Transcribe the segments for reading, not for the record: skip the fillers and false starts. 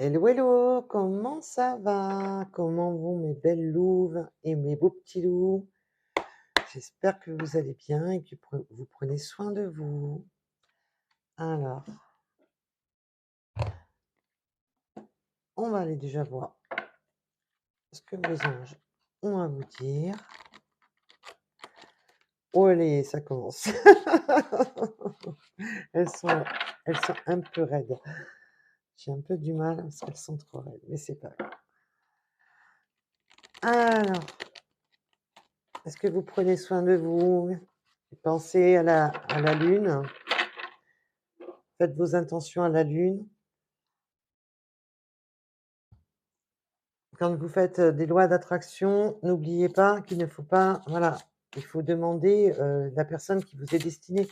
Hello, hello, comment ça va? Comment vont mes belles louves et mes beaux petits loups? J'espère que vous allez bien et que vous prenez soin de vous. Alors, on va aller déjà voir ce que vos anges ont à vous dire. Oh allez, ça commence. Elles sont, elles sont un peu raides. J'ai un peu du mal parce qu'elles sont trop raides, mais c'est pas grave. Alors, est-ce que vous prenez soin de vous? Pensez à la lune. Faites vos intentions à la lune. Quand vous faites, des lois d'attraction, n'oubliez pas qu'il ne faut pas voilà, il faut demander, la personne qui vous est destinée.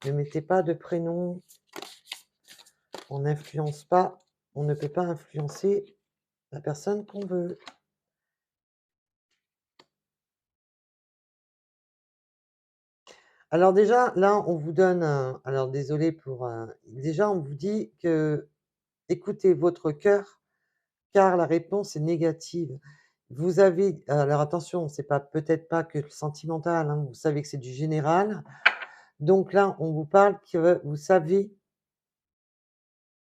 Ne mettez pas de prénom, on n'influence pas, on ne peut pas influencer la personne qu'on veut. Alors déjà, là, on vous donne un alors désolé pour, déjà, on vous dit que écoutez votre cœur, car la réponse est négative. Vous avez alors attention, c'est pas peut-être pas que le sentimental, hein, vous savez que c'est du général. Donc là, on vous parle que vous savez,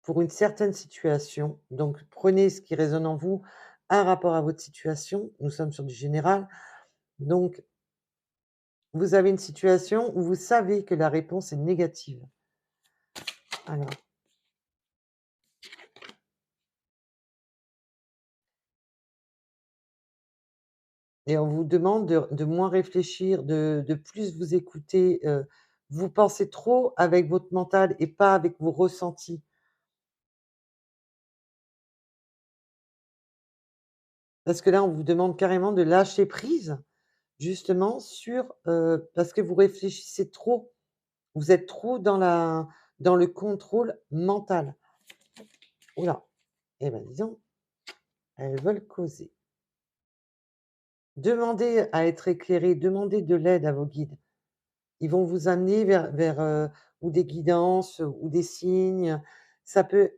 pour une certaine situation, donc prenez ce qui résonne en vous, un rapport à votre situation. Nous sommes sur du général. Donc, vous avez une situation où vous savez que la réponse est négative. Alors, et on vous demande de moins réfléchir, de plus vous écouter. Vous pensez trop avec votre mental et pas avec vos ressentis. Parce que là, on vous demande carrément de lâcher prise, justement, sur, parce que vous réfléchissez trop. Vous êtes trop dans le contrôle mental. Ouh là! Eh ben, dis donc, elles veulent causer. Demandez à être éclairé, demandez de l'aide à vos guides. Ils vont vous amener ou des guidances ou des signes. Ça peut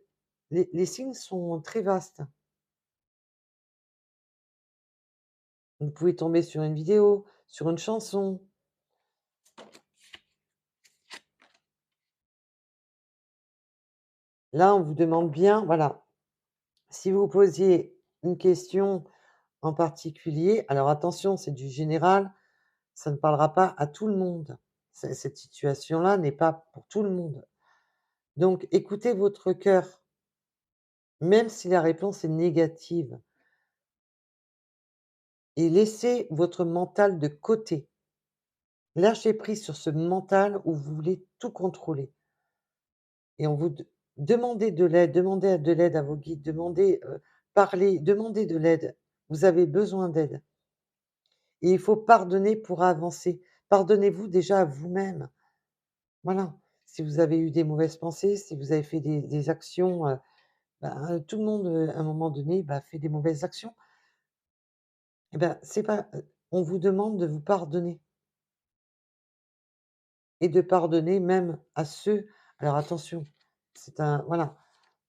les signes sont très vastes. Vous pouvez tomber sur une vidéo, sur une chanson. Là, on vous demande bien voilà, si vous posiez une question en particulier, alors attention, c'est du général, ça ne parlera pas à tout le monde. Cette situation-là n'est pas pour tout le monde. Donc écoutez votre cœur, même si la réponse est négative, et laissez votre mental de côté. Lâchez prise sur ce mental où vous voulez tout contrôler et on vous demandez de l'aide, demandez de l'aide à vos guides, demandez, parlez, demandez de l'aide. Vous avez besoin d'aide et il faut pardonner pour avancer. Pardonnez-vous déjà à vous-même. Voilà. Si vous avez eu des mauvaises pensées, si vous avez fait des actions, tout le monde, à un moment donné, fait des mauvaises actions. Et c'est pas, on vous demande de vous pardonner et de pardonner même à ceux alors attention, c'est un voilà,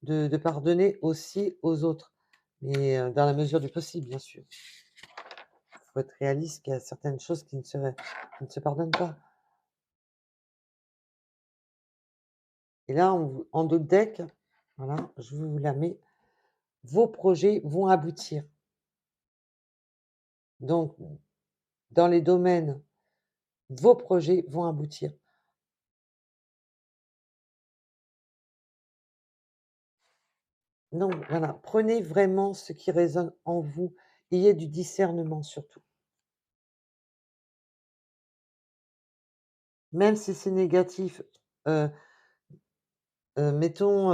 de pardonner aussi aux autres, mais dans la mesure du possible, bien sûr. Il faut être réaliste qu'il y a certaines choses qui ne se pardonnent pas. Et là, on vous en dos de deck, voilà, je vous la mets, vos projets vont aboutir. Donc dans les domaines, vos projets vont aboutir. Donc voilà, prenez vraiment ce qui résonne en vous, ayez du discernement surtout. Même si c'est négatif, heu mettons,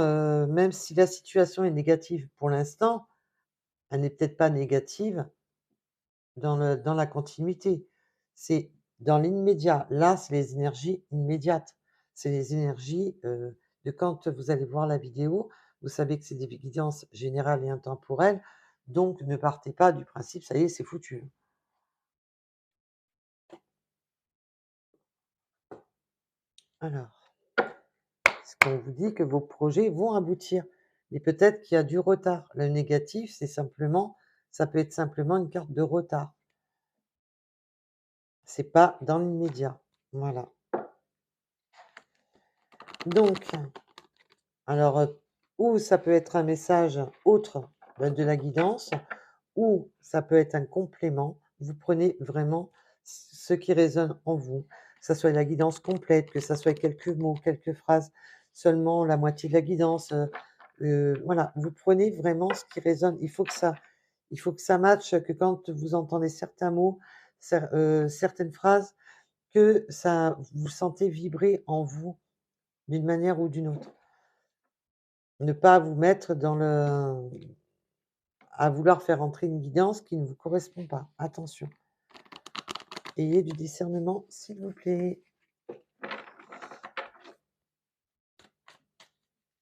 même si la situation est négative pour l'instant, elle n'est peut-être pas négative dans la continuité. C'est dans l'immédiat. Là, c'est les énergies immédiates. C'est les énergies, de quand vous allez voir la vidéo, vous savez que c'est des guidances générales et intemporelles, donc ne partez pas du principe: «Ça y est, c'est foutu». Alors, ce qu'on vous dit que vos projets vont aboutir. mais peut-être qu'il y a du retard. Le négatif, c'est simplement ça peut être simplement une carte de retard. C'est pas dans l'immédiat. Voilà. Donc, alors, ou ça peut être un message autre, de la guidance, ou ça peut être un complément. Vous prenez vraiment ce qui résonne en vous, que ça soit la guidance complète, que ça soit quelques mots, quelques phrases, seulement la moitié de la guidance, voilà, vous prenez vraiment ce qui résonne. Il faut que ça matche, que quand vous entendez certains mots, certaines phrases, que ça vous sentez vibrer en vous d'une manière ou d'une autre. Ne pas vous mettre dans le à vouloir faire entrer une guidance qui ne vous correspond pas. Attention, ayez du discernement, s'il vous plaît,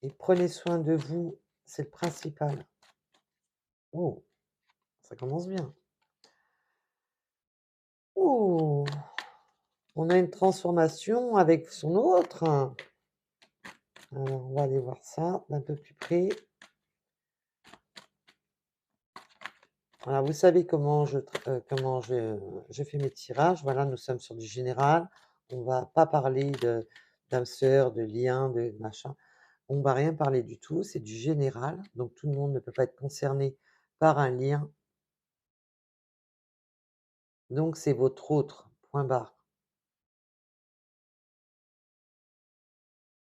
et prenez soin de vous, c'est le principal. Oh, ça commence bien. Oh, on a une transformation avec son autre. Alors, on va aller voir ça d'un peu plus près. Alors, vous savez comment je fais mes tirages. Voilà, nous sommes sur du général. On va pas parler d'âme sœur, de lien, de machin. On va rien parler du tout, c'est du général, donc tout le monde ne peut pas être concerné par un lien, donc c'est votre autre, point barre.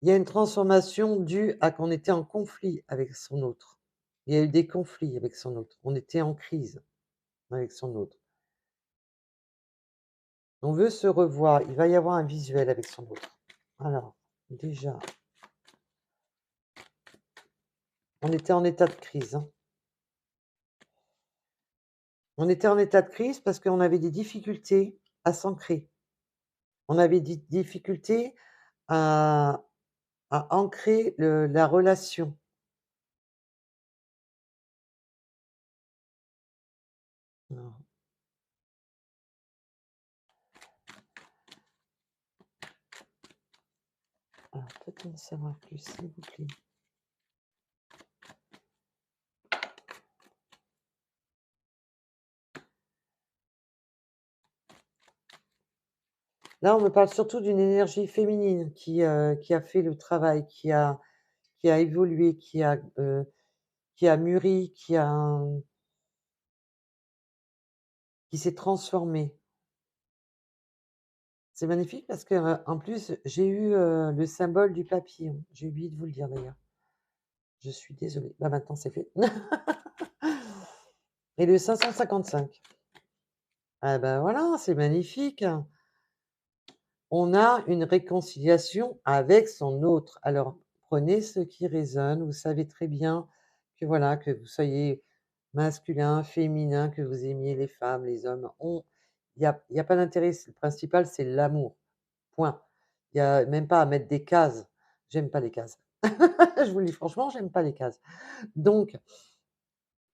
Il y a une transformation due à qu'on était en conflit avec son autre. Il y a eu des conflits avec son autre. On était en crise avec son autre. On veut se revoir, il va y avoir un visuel avec son autre. Alors, déjà, on était en état de crise, hein. On était en état de crise parce qu'on avait des difficultés à s'ancrer. On avait des difficultés à ancrer la relation. Alors alors peut-être en savoir plus, s'il vous plaît. Là, on me parle surtout d'une énergie féminine qui a fait le travail, qui a évolué, qui a mûri, qui s'est transformée. C'est magnifique parce que, en plus, j'ai eu, le symbole du papillon. J'ai oublié de vous le dire d'ailleurs. Je suis désolée. Bah, maintenant c'est fait. Et le 555. Ah bah, voilà, c'est magnifique. On a une réconciliation avec son autre. Alors, prenez ce qui résonne. Vous savez très bien que voilà, que vous soyez masculin, féminin, que vous aimiez les femmes, les hommes, il y a pas d'intérêt. Le principal, c'est l'amour. Point. Il y a même pas à mettre des cases. J'aime pas les cases. Je vous le dis franchement, j'aime pas les cases. Donc,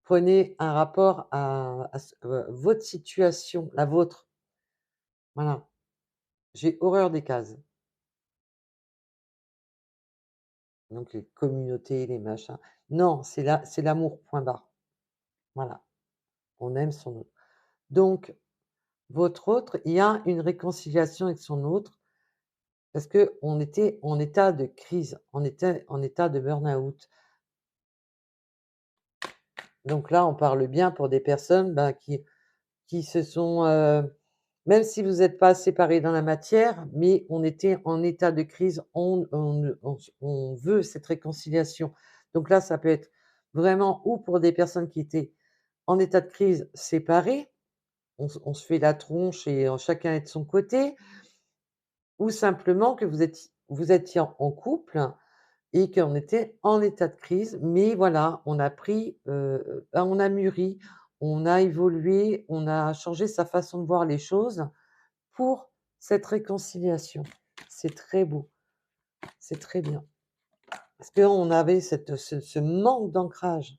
prenez un rapport à votre situation, la vôtre. Voilà. J'ai horreur des cases. Donc les communautés, les machins. Non, c'est l'amour, point barre. Voilà, on aime son autre. Donc votre autre, il y a une réconciliation avec son autre parce qu'on était en état de crise, on était en état de burn-out. Donc là, on parle bien pour des personnes, ben, qui se sont, même si vous n'êtes pas séparés dans la matière, mais on était en état de crise, on veut cette réconciliation. Donc là, ça peut être vraiment ou pour des personnes qui étaient en état de crise séparés, on se fait la tronche et chacun est de son côté, ou simplement que vous étiez en couple et qu'on était en état de crise, mais voilà, on a pris, ben, on a mûri, on a évolué, on a changé sa façon de voir les choses pour cette réconciliation. C'est très beau, c'est très bien. Parce qu'on avait ce manque d'ancrage.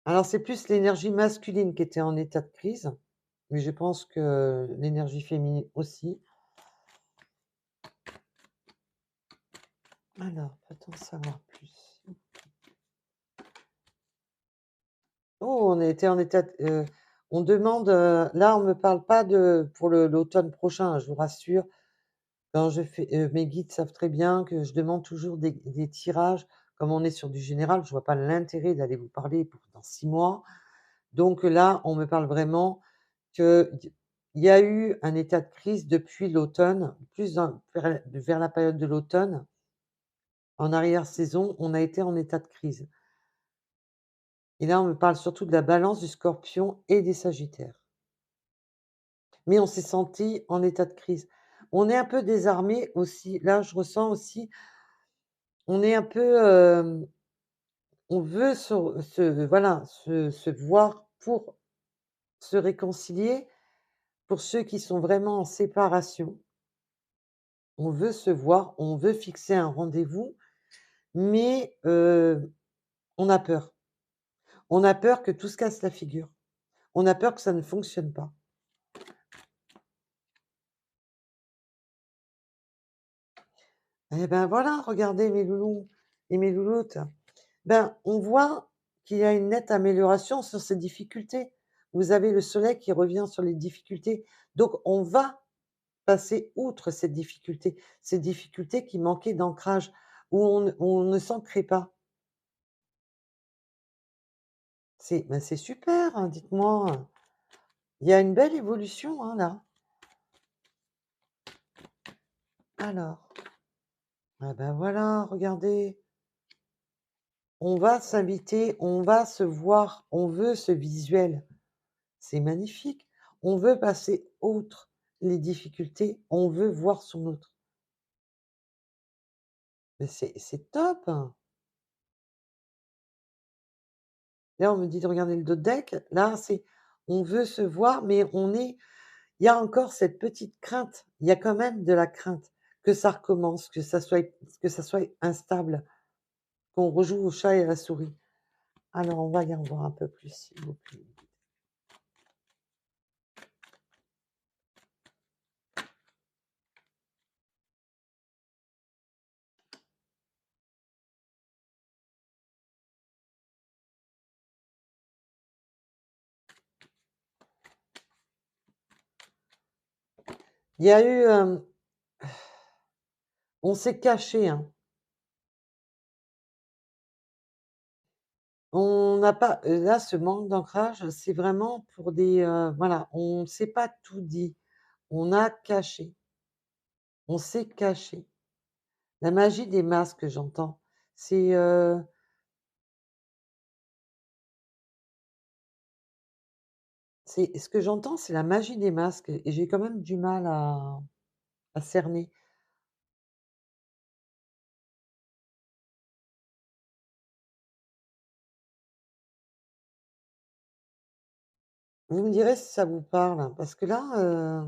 Alors c'est plus l'énergie masculine qui était en état de crise, mais je pense que l'énergie féminine aussi. Alors, peut-on savoir plus? on était en état d on demande, là, on me parle pas de pour l'automne prochain, hein, je vous rassure. Quand je fais, mes guides savent très bien que je demande toujours des tirages. Comme on est sur du général, je vois pas l'intérêt d'aller vous parler pour dans 6 mois. Donc là, on me parle vraiment qu'il y a eu un état de crise depuis l'automne, plus dans vers la période de l'automne. En arrière-saison, on a été en état de crise et là, on me parle surtout de la Balance, du Scorpion et des Sagittaires. Mais on s'est senti en état de crise. On est un peu désarmé aussi. Là, je ressens aussi, on est un peu, on veut se voir pour se réconcilier. Pour ceux qui sont vraiment en séparation, on veut se voir, on veut fixer un rendez-vous, mais on a peur. On a peur que tout se casse la figure. On a peur que ça ne fonctionne pas. Eh ben, voilà, regardez mes loulous et mes louloutes. Ben, on voit qu'il y a une nette amélioration sur ces difficultés. Vous avez le soleil qui revient sur les difficultés, donc on va passer outre ces difficultés qui manquaient d'ancrage, où on ne s'ancrait pas. C'est super, hein, dites-moi. Il y a une belle évolution, hein, là. Alors, ah ben voilà, regardez, on va s'inviter, on va se voir, on veut ce visuel. C'est magnifique. On veut passer outre les difficultés, on veut voir son autre. Mais c'est top, hein. Là, on me dit de regarder le dos de deck. Là, c'est on veut se voir, mais il y a encore cette petite crainte. Il y a quand même de la crainte que ça recommence, que ça soit instable, qu'on rejoue au chat et à la souris. Alors, on va aller en voir un peu plus, s'il vous plaît. Il y a eu, on s'est caché, hein. On n'a pas là, ce manque d'ancrage, c'est vraiment pour des, voilà, on ne s'est pas tout dit. On a caché, on s'est caché. La magie des masques, j'entends. C'est, c'est ce que j'entends, c'est la magie des masques et j'ai quand même du mal à cerner. Vous me direz si ça vous parle, hein, parce que là,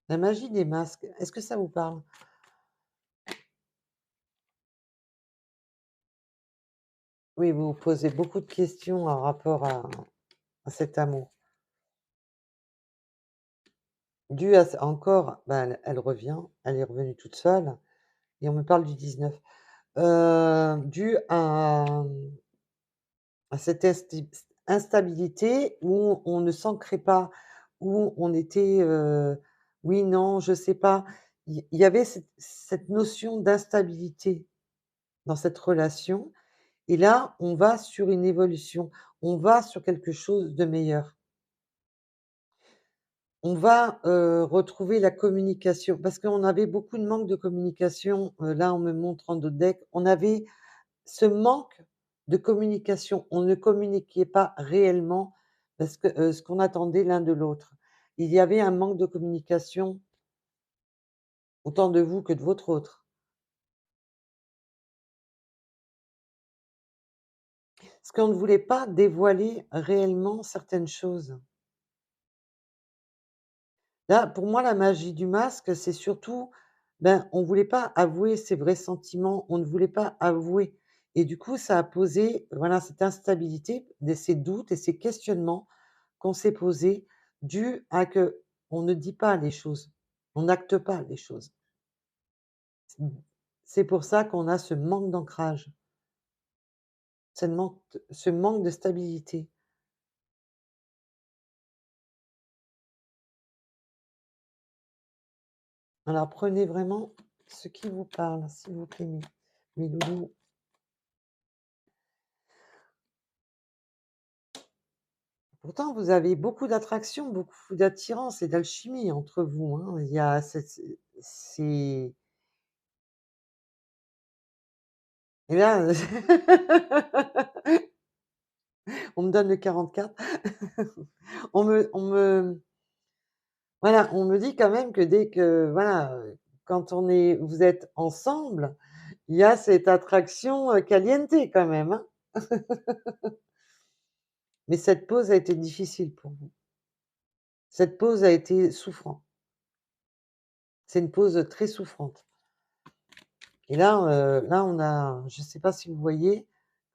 la magie des masques, est-ce que ça vous parle? Oui, vous vous posez beaucoup de questions en rapport à cet amour. Dû à encore, bah, elle revient, elle est revenue toute seule et on me parle du 19. Dû à cette instabilité où on ne s'ancrait pas, où on était, oui, non, je sais pas. Il y avait cette notion d'instabilité dans cette relation et là, on va sur une évolution, on va sur quelque chose de meilleur. On va, retrouver la communication parce qu'on avait beaucoup de manque de communication, là, on me montre en dos de deck. On avait ce manque de communication. On ne communiquait pas réellement parce que, ce qu'on attendait l'un de l'autre. Il y avait un manque de communication, autant de vous que de votre autre. Parce qu'on ne voulait pas dévoiler réellement certaines choses. Là, pour moi, la magie du masque, c'est surtout, ben, on voulait pas avouer ses vrais sentiments, on ne voulait pas avouer et du coup, ça a posé, voilà, cette instabilité, ces doutes et ces questionnements qu'on s'est posés, dus à que on ne dit pas les choses, on n'acte pas les choses. C'est pour ça qu'on a ce manque d'ancrage, ce manque de stabilité. Alors prenez vraiment ce qui vous parle, s'il vous plaît, mes loulous. Pourtant, vous avez beaucoup d'attraction, beaucoup d'attirance et d'alchimie entre vous, hein. Il y a c'est et là, on me donne le 44. On me voilà, on me dit quand même que dès que voilà, quand vous êtes ensemble, il y a cette attraction, caliente quand même, hein. Mais cette pause a été difficile pour vous. Cette pause a été souffrante. C'est une pause très souffrante et là, on a je ne sais pas si vous voyez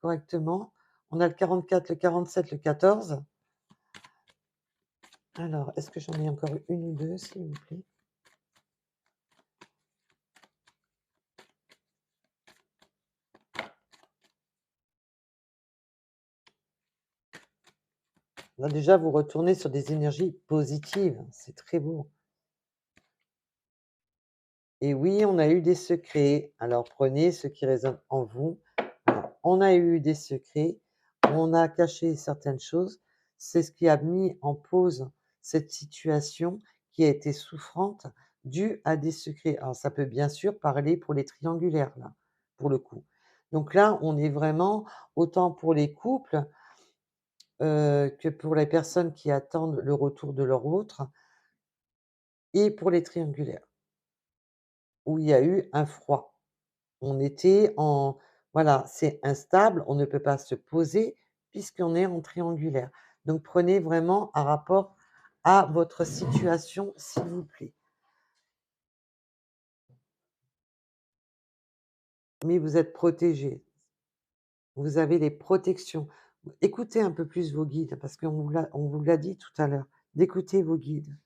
correctement, on a le 44, le 47, le 14. Alors, est-ce que j'en ai encore une ou 2, s'il vous plaît? Là, déjà, vous retournez sur des énergies positives, c'est très beau. Et oui, on a eu des secrets. Alors prenez ce qui résonne en vous. Alors, on a eu des secrets, on a caché certaines choses. C'est ce qui a mis en pause cette situation qui a été souffrante due à des secrets. Alors ça peut bien sûr parler pour les triangulaires, là, pour le coup. Donc là, on est vraiment autant pour les couples, que pour les personnes qui attendent le retour de leur autre et pour les triangulaires, où il y a eu un froid. On était en voilà, c'est instable, on ne peut pas se poser puisqu'on est en triangulaire. Donc prenez vraiment un rapport à votre situation, s'il vous plaît. Mais vous êtes protégés, vous avez les protections. Écoutez un peu plus vos guides parce on vous l'a dit tout à l'heure, d'écouter vos guides.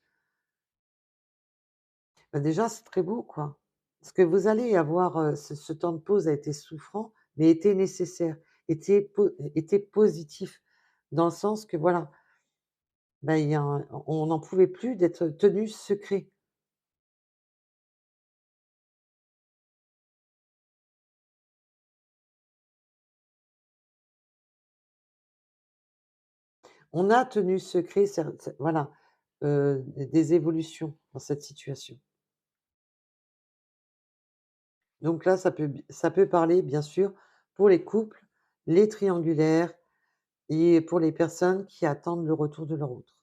Bah, déjà, c'est très beau, quoi. Parce que vous allez avoir, ce temps de pause a été souffrant, mais était nécessaire, était positif dans le sens que voilà. Bah, il y a un on n'en pouvait plus d'être tenus secrets. On a tenu secret voilà, des évolutions dans cette situation. Donc là, ça peut parler bien sûr pour les couples, les triangulaires et pour les personnes qui attendent le retour de leur autre.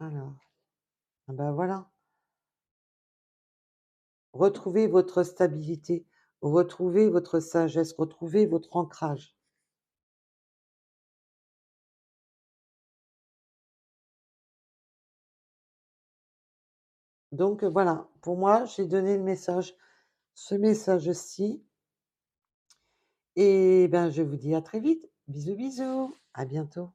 Alors, ah bah, voilà, retrouvez votre stabilité, retrouvez votre sagesse, retrouvez votre ancrage. Donc, voilà, pour moi, j'ai donné le message ce message-ci. Et ben, je vous dis à très vite. Bisous, bisous. À bientôt.